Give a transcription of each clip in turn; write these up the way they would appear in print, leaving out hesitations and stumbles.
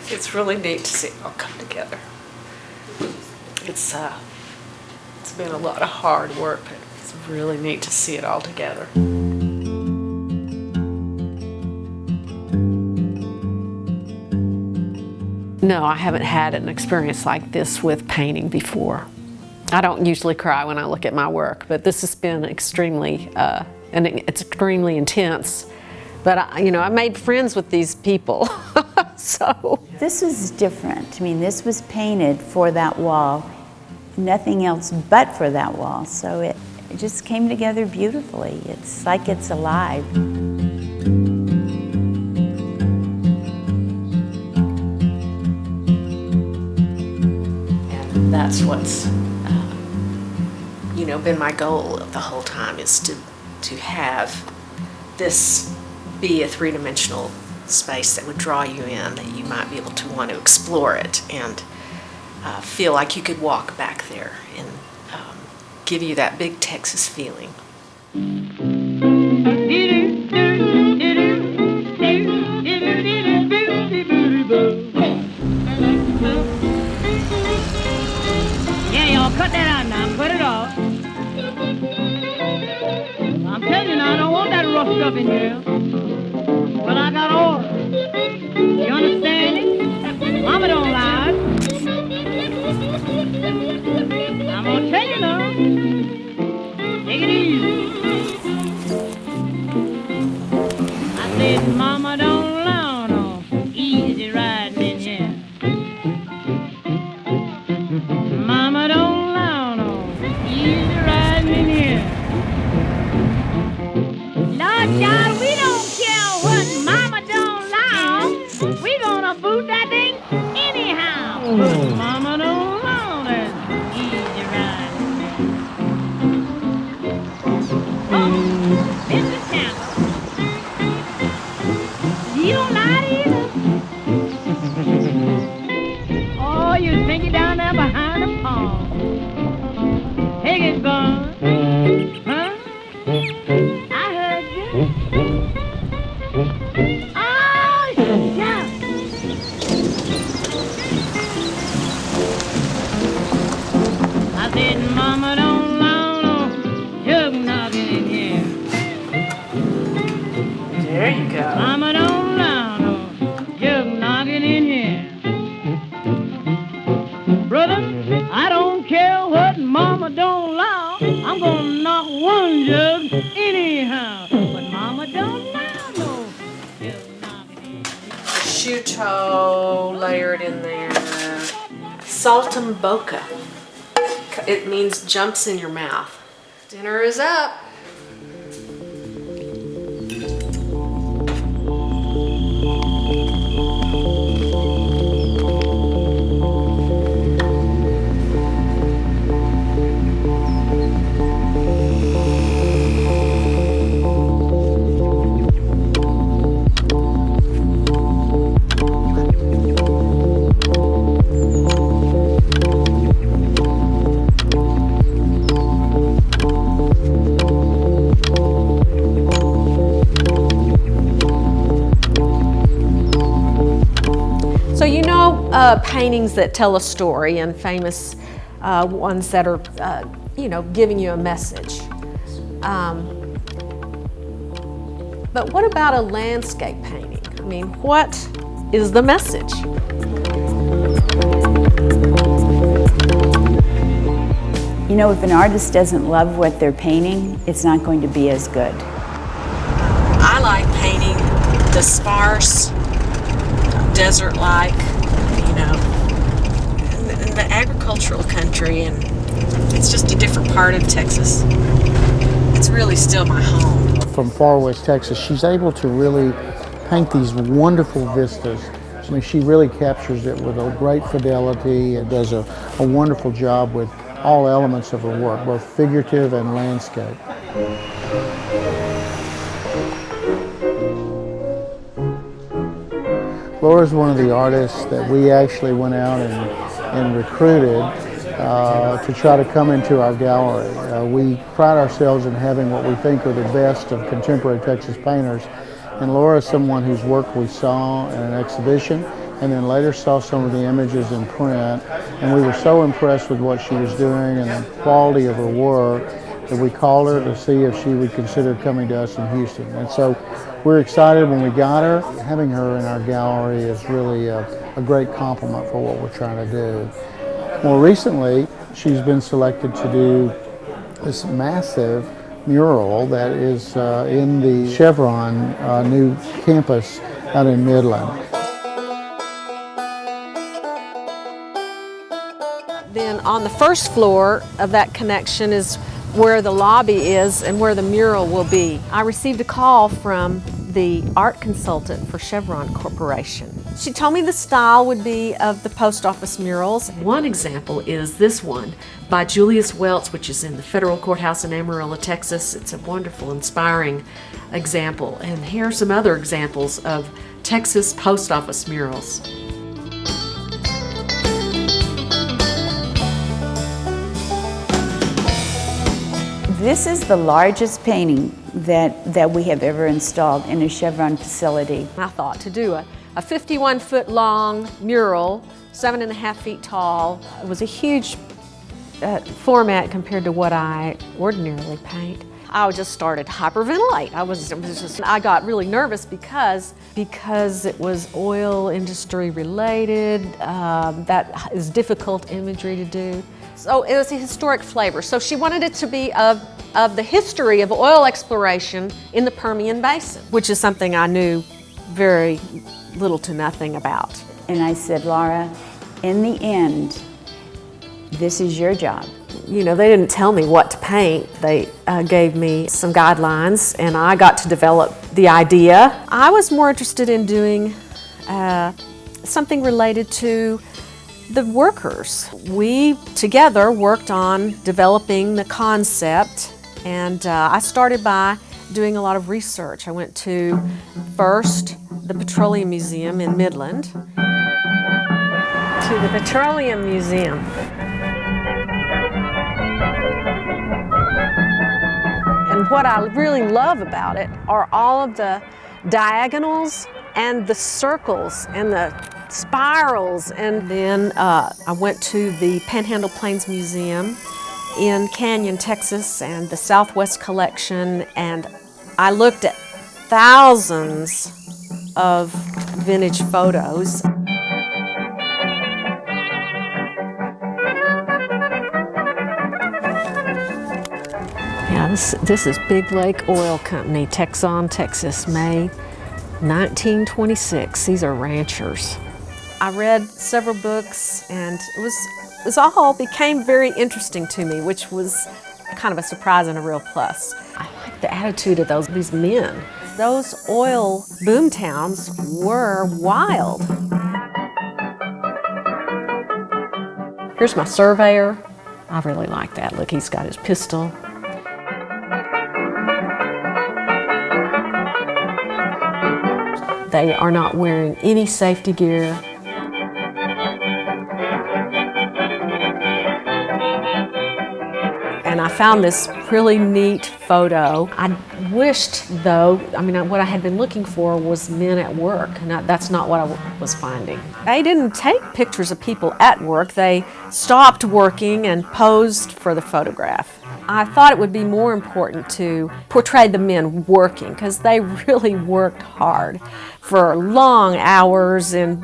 It's really neat to see it all come together. It's been a lot of hard work, but it's really neat to see it all together. No, I haven't had an experience like this with painting before. I don't usually cry when I look at my work, but this has been extremely, and it's extremely intense. But I made friends with these people, so. This was different. I mean, this was painted for that wall, nothing else but for that wall. So it just came together beautifully. It's like it's alive. And that's what's, been my goal the whole time, is to have this be a three-dimensional space that would draw you in, that you might be able to want to explore it and feel like you could walk back there and give you that big Texas feeling. Yeah, y'all cut that out now, cut it off. I'm telling you now, I don't want that rough stuff in here. Well, I got orders. You understand it? Mama don't lie. I'm gonna tell you now. Take it easy. I said, Mama don't lie no easy riding in here. Mama don't lie no easy riding in here. Lord God, we don't care what Mama don't allow. We gonna boot that thing anyhow. But Mama don't allow that easy ride. Oh, Mr. Campbell, you don't lie either. Oh, you think you're down there behind the palm. Take it, Bun. Huh? Mama don't allow no jug knocking in here. There you go. Mama don't allow no jug knocking in here. Brother, I don't care what Mama don't allow. I'm gonna knock one jug anyhow. But Mama don't allow no jug knocking in here. Shoe toe layered in there. Saltimbocca. It means jumps in your mouth. Dinner is up. Paintings that tell a story, and famous ones that are, giving you a message. But what about a landscape painting? I mean, what is the message? If an artist doesn't love what they're painting, it's not going to be as good. I like painting the sparse, desert-like, in the agricultural country, and it's just a different part of Texas. It's really still my home. From far west Texas, she's able to really paint these wonderful vistas. I mean, she really captures it with a great fidelity and does a wonderful job with all elements of her work, both figurative and landscape. Laura's one of the artists that we actually went out and recruited to try to come into our gallery. We pride ourselves in having what we think are the best of contemporary Texas painters, and Laura is someone whose work we saw in an exhibition and then later saw some of the images in print, and we were so impressed with what she was doing and the quality of her work that we called her to see if she would consider coming to us in Houston. And so we're excited when we got her. Having her in our gallery is really a great compliment for what we're trying to do. More recently, she's been selected to do this massive mural that is in the Chevron new campus out in Midland. Then on the first floor of that connection is where the lobby is and where the mural will be. I received a call from the art consultant for Chevron Corporation. She told me the style would be of the post office murals. One example is this one by Julius Welts, which is in the federal courthouse in Amarillo, Texas. It's a wonderful, inspiring example. And here are some other examples of Texas post office murals. This is the largest painting that we have ever installed in a Chevron facility. I thought to do a 51-foot long mural, 7.5 feet tall. It was a huge format compared to what I ordinarily paint. I just started to hyperventilate. I got really nervous because it was oil industry related. That is difficult imagery to do. So it was a historic flavor. So she wanted it to be of the history of oil exploration in the Permian Basin, which is something I knew very little to nothing about. And I said, Laura, in the end, this is your job. You know, they didn't tell me what to paint. They gave me some guidelines and I got to develop the idea. I was more interested in doing something related to the workers. We together worked on developing the concept, and I started by doing a lot of research. I went to first the Petroleum Museum in Midland, to the Petroleum Museum. And what I really love about it are all of the diagonals and the circles and the spirals. And then I went to the Panhandle Plains Museum in Canyon, Texas, and the Southwest Collection, and I looked at thousands of vintage photos. Yeah, this is Big Lake Oil Company, Texon, Texas, May 1926. These are ranchers. I read several books, and it all became very interesting to me, which was kind of a surprise and a real plus. I like the attitude of these men. Those oil boom towns were wild. Here's my surveyor. I really like that. Look, he's got his pistol. They are not wearing any safety gear. And I found this really neat photo. I wished, though, what I had been looking for was men at work, and that's not what I was finding. They didn't take pictures of people at work. They stopped working and posed for the photograph. I thought it would be more important to portray the men working, because they really worked hard for long hours in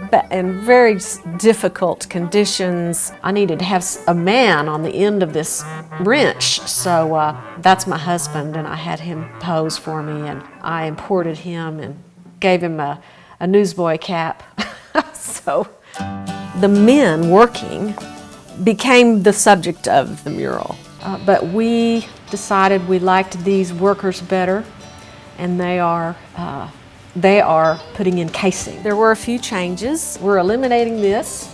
very difficult conditions. I needed to have a man on the end of this wrench, so that's my husband, and I had him pose for me, and I imported him and gave him a newsboy cap. So the men working became the subject of the mural. But we decided we liked these workers better, and they are putting in casing. There were a few changes. We're eliminating this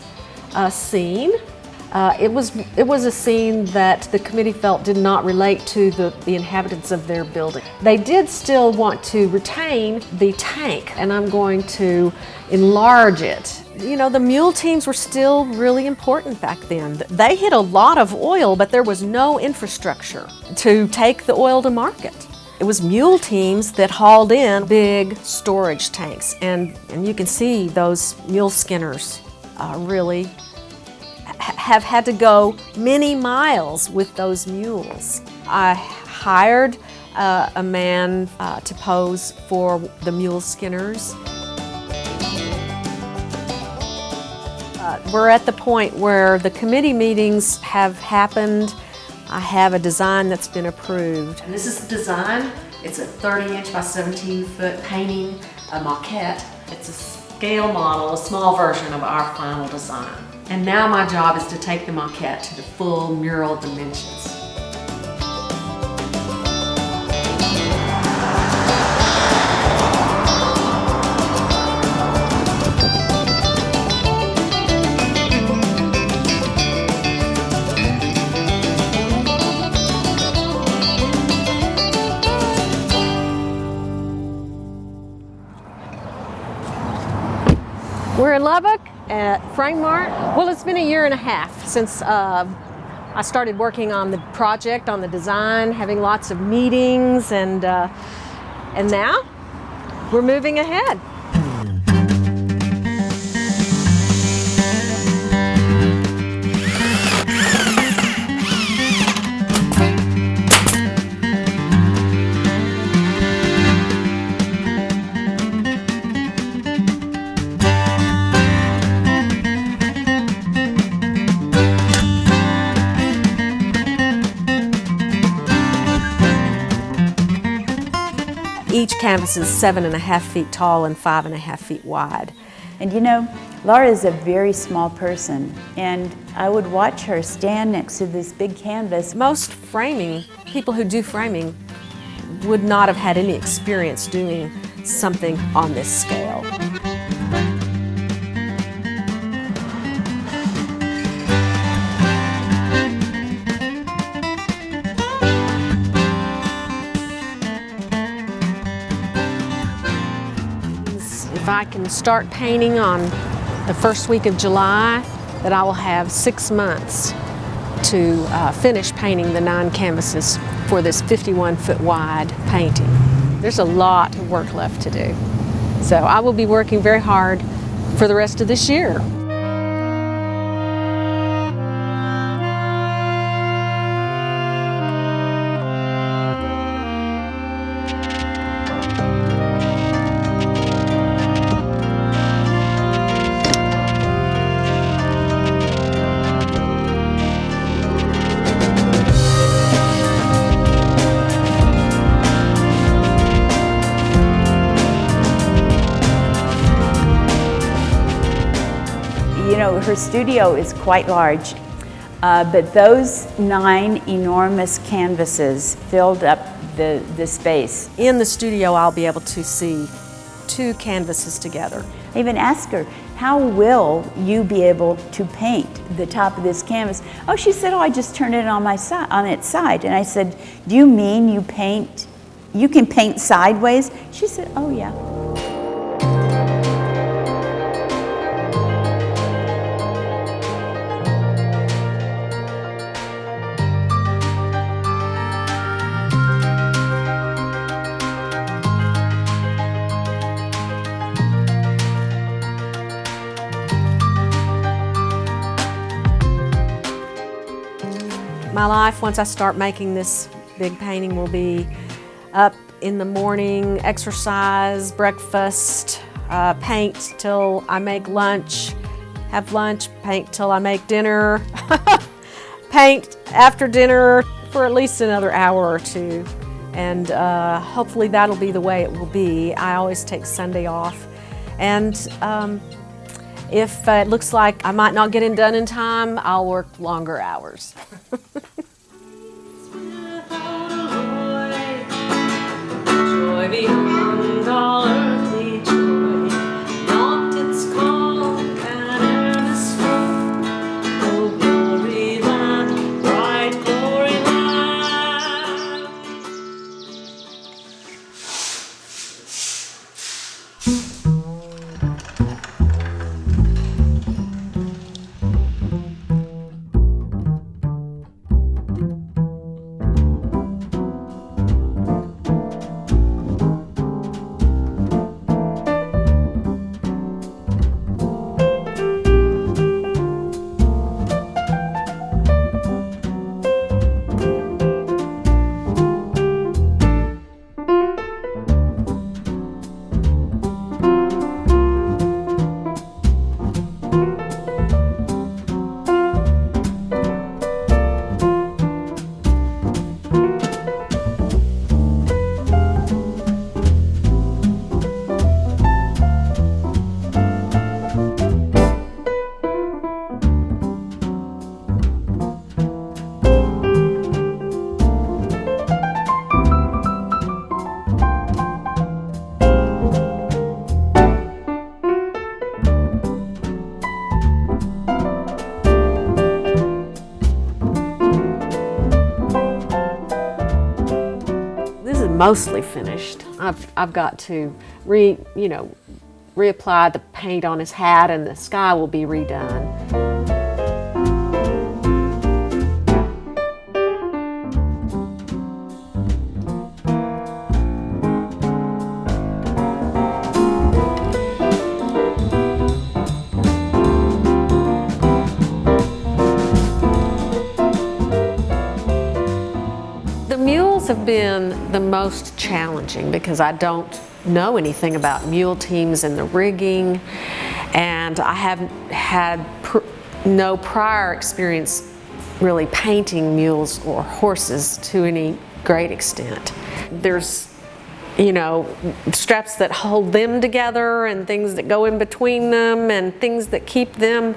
scene. It was a scene that the committee felt did not relate to the inhabitants of their building. They did still want to retain the tank, and I'm going to enlarge it. You know, the mule teams were still really important back then. They hit a lot of oil, but there was no infrastructure to take the oil to market. It was mule teams that hauled in big storage tanks, and you can see those mule skinners really have had to go many miles with those mules. I hired a man to pose for the mule skinners. We're at the point where the committee meetings have happened. I have a design that's been approved. And this is the design. It's a 30-inch by 17-foot painting, a maquette. It's a scale model, a small version of our final design. And now my job is to take the maquette to the full mural dimensions. We're in Lubbock at Frame Mart. Well, it's been a year and a half since I started working on the project, on the design, having lots of meetings, and now we're moving ahead. Each canvas is 7.5 feet tall and 5.5 feet wide. And you know, Laura is a very small person, and I would watch her stand next to this big canvas. Most framing, people who do framing, would not have had any experience doing something on this scale. If I can start painting on the first week of July, that I will have 6 months to finish painting the 9 canvases for this 51-foot wide painting. There's a lot of work left to do. So I will be working very hard for the rest of this year. You know, her studio is quite large, but those 9 enormous canvases filled up the space. In the studio, I'll be able to see 2 canvases together. I even asked her, how will you be able to paint the top of this canvas? Oh, she said, oh, I just turned it on its side. And I said, do you mean you can paint sideways? She said, oh yeah. My life, once I start making this big painting, will be up in the morning, exercise, breakfast, paint till I make lunch, have lunch, paint till I make dinner, paint after dinner for at least another hour or 2. And hopefully that'll be the way it will be. I always take Sunday off. And if it looks like I might not get it done in time, I'll work longer hours. Beyond all earthly joy, not its calm and earnest flow. Oh, glory land, bright glory land. mostly finished. I've got to reapply the paint on his hat, and the sky will be redone. The mules have been the most challenging because I don't know anything about mule teams and the rigging, and I haven't had no prior experience really painting mules or horses to any great extent. There's, straps that hold them together and things that go in between them and things that keep them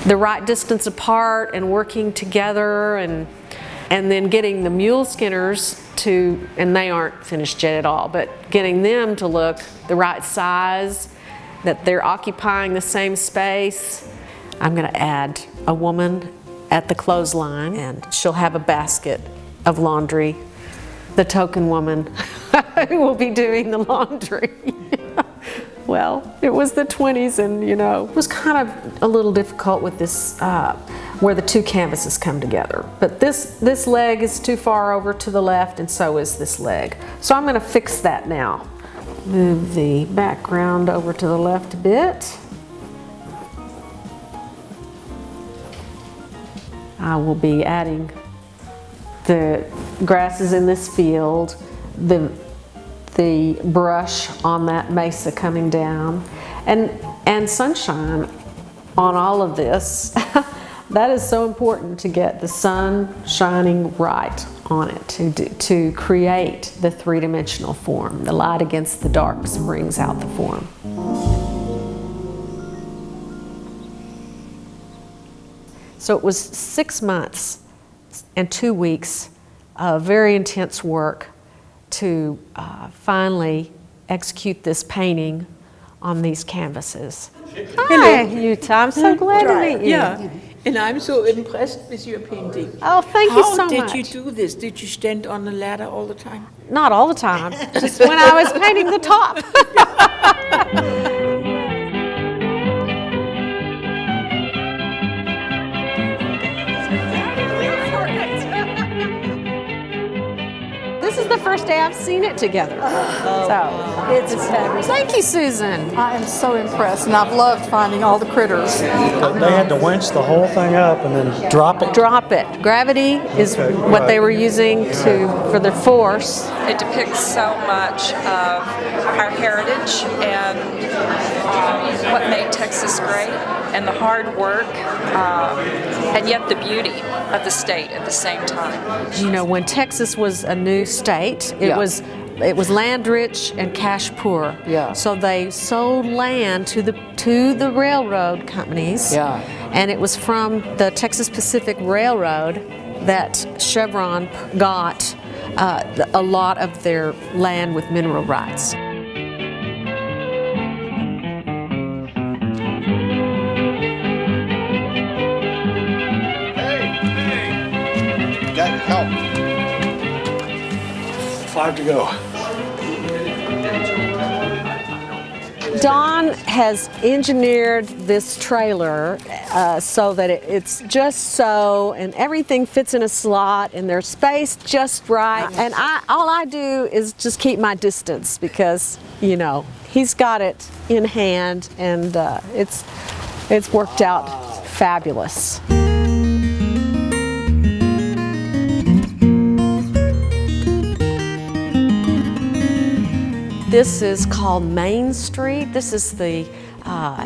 the right distance apart and working together, and then getting the mule skinners to, and they aren't finished yet at all, but getting them to look the right size, that they're occupying the same space. I'm going to add a woman at the clothesline, and she'll have a basket of laundry, the token woman who will be doing the laundry. Well, it was the 20s, and it was kind of a little difficult with this, where the two canvases come together. But this leg is too far over to the left, and so is this leg. So I'm going to fix that now. Move the background over to the left a bit. I will be adding the grasses in this field, the brush on that mesa coming down, and sunshine on all of this. That is so important to get the sun shining right on it to create the three-dimensional form. The light against the darks brings out the form. So it was 6 months and 2 weeks of very intense work to finally execute this painting on these canvases. Hi, Yuta. I'm so glad to meet you. Yeah, and I'm so impressed with your painting. Oh, thank you so much. How did you do this? Did you stand on the ladder all the time? Not all the time, just when I was painting the top. This is the first day I've seen it together. It's fabulous. Thank you, Susan. I am so impressed, and I've loved finding all the critters. They had to winch the whole thing up and then drop it. Drop it. Gravity is what they were using for the force. It depicts so much of our heritage and what made Texas great, and the hard work, and yet the beauty of the state at the same time. When Texas was a new state, it was land rich and cash poor. Yeah. So they sold land to the railroad companies. Yeah. And it was from the Texas Pacific Railroad that Chevron got a lot of their land with mineral rights. Got help. 5 to go. Don has engineered this trailer so that it's just so, and everything fits in a slot, and there's space just right. And all I do is just keep my distance because, he's got it in hand, and it's worked out fabulous. This is called Main Street. This is the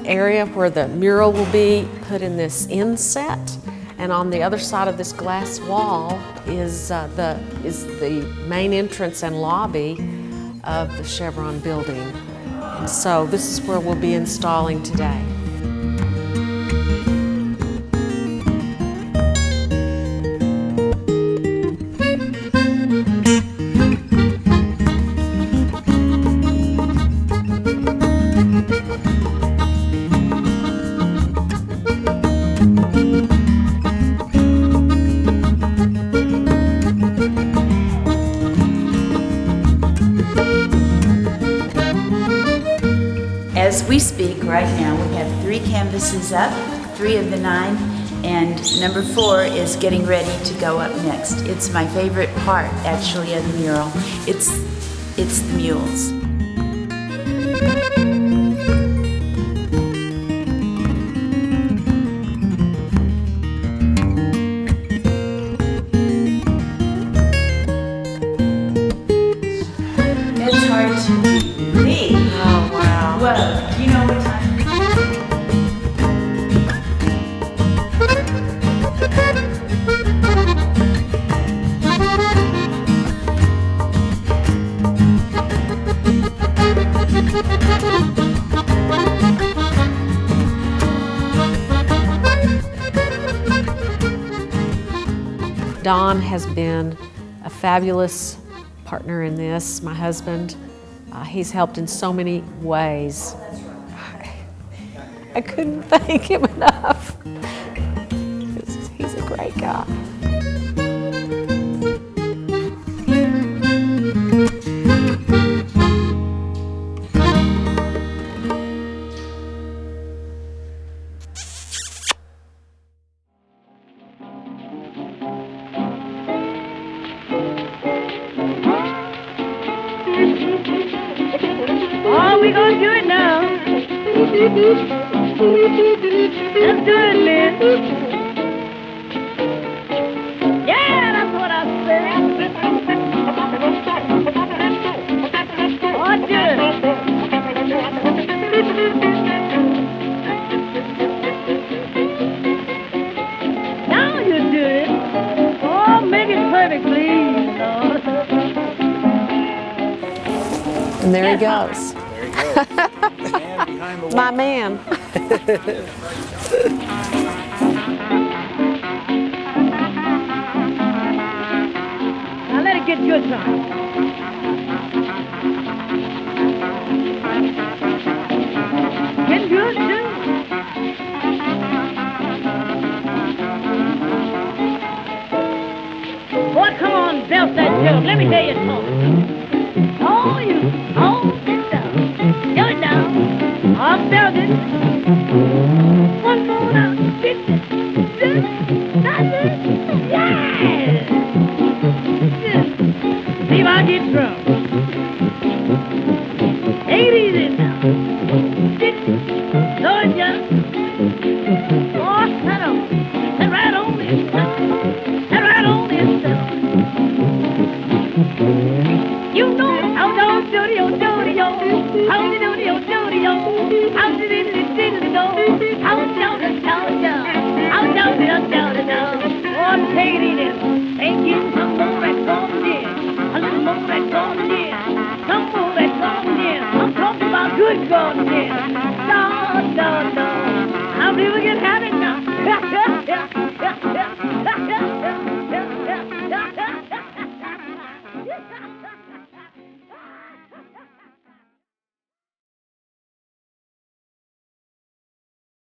area where the mural will be put in this inset. And on the other side of this glass wall is the main entrance and lobby of the Chevron building. And so this is where we'll be installing today. as we speak right now, we have 3 canvases up, 3 of the 9, and number 4 is getting ready to go up next. It's my favorite part, actually, of the mural. It's the mules. It's hard to believe. Oh, wow. Whoa, do you know what time? Don has been a fabulous partner in this, my husband. He's helped in so many ways. I couldn't thank him enough. He's a great guy. Oh, we gonna do it now. Let's do it, man. Yeah, that's what I said. Oh, do it. Now you do it. Oh, make it perfect, please, Lord. And there he goes. My man. Now let it get good, son. Get good, too. Boy, come on, belt that joke. Let me hear you talk. Oh, you hold it down. Go it down. I'll belt it. One more now. Get it. That's it. Yeah. See if I get drunk. Take it easy now. Get it. Slow it down. Oh, set on. Set right on this stuff. Set right on this stuff. You know how don't do yo do yo. How do yo do yo. How do diddly go. How do yo do yo. How do yo do yo. Oh, take it easy.